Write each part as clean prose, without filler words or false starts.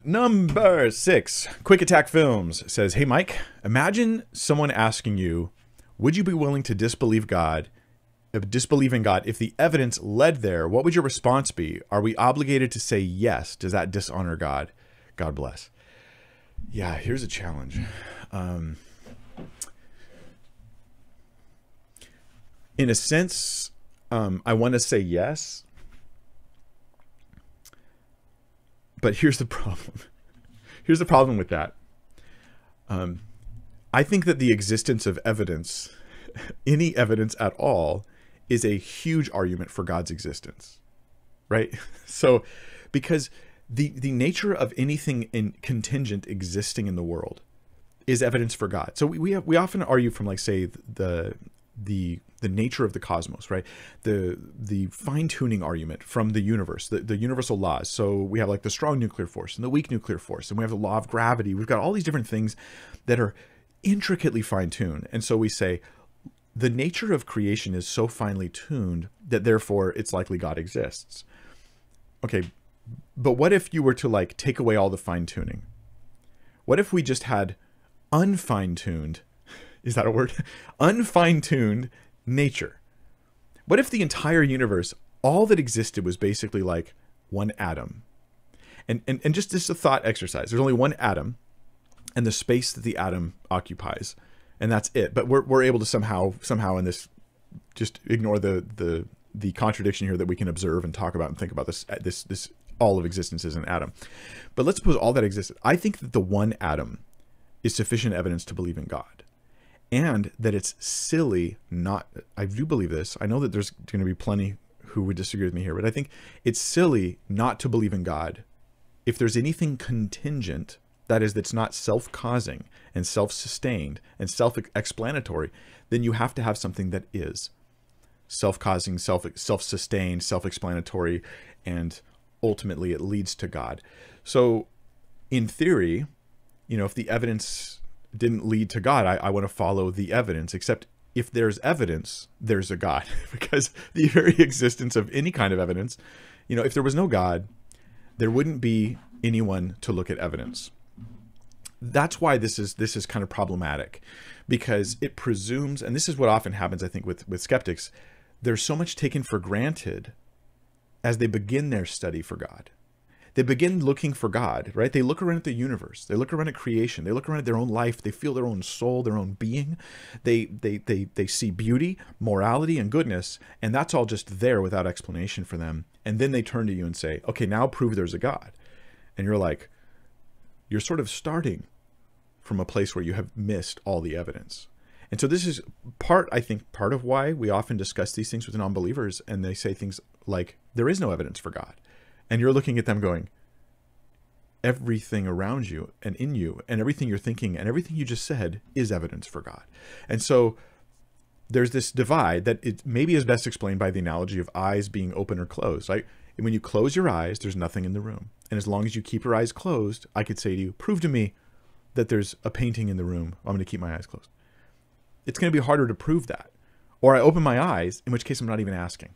Number 6, Quick Attack Films says, "Hey Mike, imagine someone asking you, would you be willing to disbelieve in God if the evidence led there? What would your response be? Are we obligated to say yes? Does that dishonor God? God bless." Yeah, here's a challenge. In a sense, I want to say yes, but here's the problem. Here's the problem with that. I think that the existence of evidence, any evidence at all, is a huge argument for God's existence, right? So, because the nature of anything contingent existing in the world is evidence for God. So we often argue from, like, say, the nature of the cosmos, right? The fine-tuning argument from the universe, the universal laws. So we have, like, the strong nuclear force and the weak nuclear force, and we have the law of gravity. We've got all these different things that are intricately fine-tuned. And so we say the nature of creation is so finely tuned that therefore it's likely God exists. Okay, but what if you were to, like, take away all the fine-tuning? What if we just had unfine-tuned, is that a word? Unfine-tuned nature. What if the entire universe, all that existed was basically like one atom? And just this is a thought exercise. There's only one atom and the space that the atom occupies, and that's it. But we're able to somehow in this, just ignore the contradiction here that we can observe and talk about and think about this all of existence is an atom. But let's suppose all that existed. I think that the one atom is sufficient evidence to believe in God. And that it's silly not, I do believe this. I know that there's going to be plenty who would disagree with me here, but I think it's silly not to believe in God if there's anything contingent, that is, that's not self-causing and self-sustained and self-explanatory, then you have to have something that is self-causing, self-sustained, self-explanatory, and ultimately it leads to God. So in theory, if the evidence didn't lead to God, I want to follow the evidence, except if there's evidence, there's a God. Because the very existence of any kind of evidence, if there was no God, there wouldn't be anyone to look at evidence. That's why this is kind of problematic, because it presumes, and this is what often happens, I think, with skeptics, there's so much taken for granted as they begin their study for God. They begin looking for God, right? They look around at the universe. They look around at creation. They look around at their own life. They feel their own soul, their own being. They see beauty, morality, and goodness, and that's all just there without explanation for them. And then they turn to you and say, okay, now prove there's a God. And you're like, you're sort of starting from a place where you have missed all the evidence. And so this is part of why we often discuss these things with non-believers, and they say things like, there is no evidence for God. And you're looking at them going, everything around you and in you and everything you're thinking and everything you just said is evidence for God. And so there's this divide that it maybe is best explained by the analogy of eyes being open or closed. Right? And when you close your eyes, there's nothing in the room. And as long as you keep your eyes closed, I could say to you, prove to me that there's a painting in the room. I'm going to keep my eyes closed. It's going to be harder to prove that. Or I open my eyes, in which case I'm not even asking.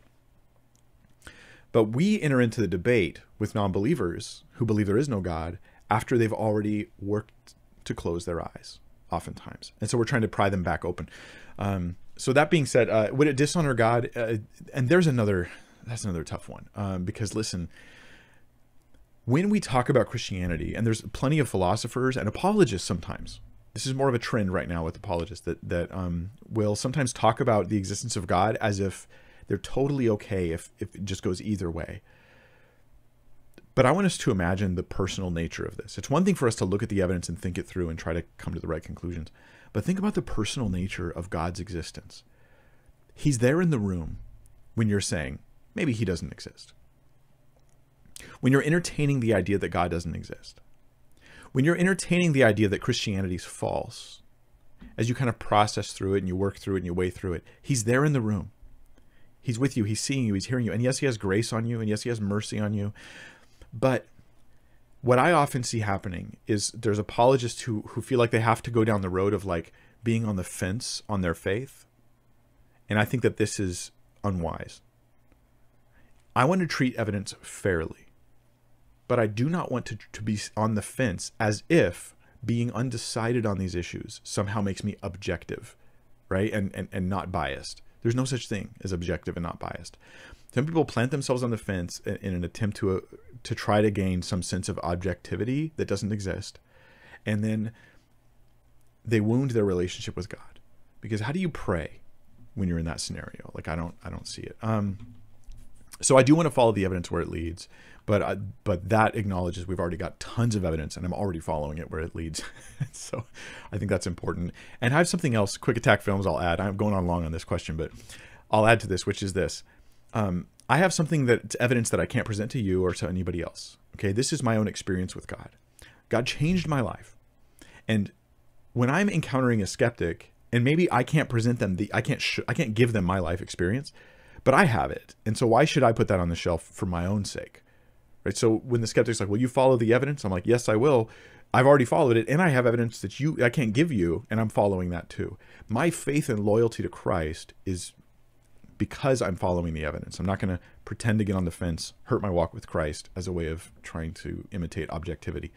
But we enter into the debate with non-believers who believe there is no God after they've already worked to close their eyes, oftentimes. And so we're trying to pry them back open. So that being said, would it dishonor God? And that's another tough one. Because listen, when we talk about Christianity, and there's plenty of philosophers and apologists sometimes, this is more of a trend right now with apologists that will sometimes talk about the existence of God as if they're totally okay if it just goes either way. But I want us to imagine the personal nature of this. It's one thing for us to look at the evidence and think it through and try to come to the right conclusions. But think about the personal nature of God's existence. He's there in the room when you're saying, maybe he doesn't exist. When you're entertaining the idea that God doesn't exist. When you're entertaining the idea that Christianity is false, as you kind of process through it and you work through it and you weigh through it, he's there in the room. He's with you, he's seeing you, he's hearing you. And yes, he has grace on you, and yes, he has mercy on you. But what I often see happening is there's apologists who feel like they have to go down the road of, like, being on the fence on their faith. And I think that this is unwise. I want to treat evidence fairly. but I do not want to be on the fence, as if being undecided on these issues somehow makes me objective, right? And not biased. There's no such thing as objective and not biased. Some people plant themselves on the fence in an attempt to try to gain some sense of objectivity that doesn't exist. And then they wound their relationship with God. Because how do you pray when you're in that scenario? Like, I don't see it. So I do want to follow the evidence where it leads, but that acknowledges we've already got tons of evidence and I'm already following it where it leads. So I think that's important. And I have something else, quick attack films I'll add. I'm going on long on this question, but I'll add to this, which is this. I have something that's evidence that I can't present to you or to anybody else. Okay, this is my own experience with God. God changed my life. And when I'm encountering a skeptic, and maybe I can't present them I can't give them my life experience, but I have it. And so why should I put that on the shelf for my own sake? Right? So when the skeptic's like, "Will you follow the evidence?" I'm like, "Yes, I will. I've already followed it, and I have evidence that I can't give you, and I'm following that too." My faith and loyalty to Christ is because I'm following the evidence. I'm not going to pretend to get on the fence, hurt my walk with Christ as a way of trying to imitate objectivity.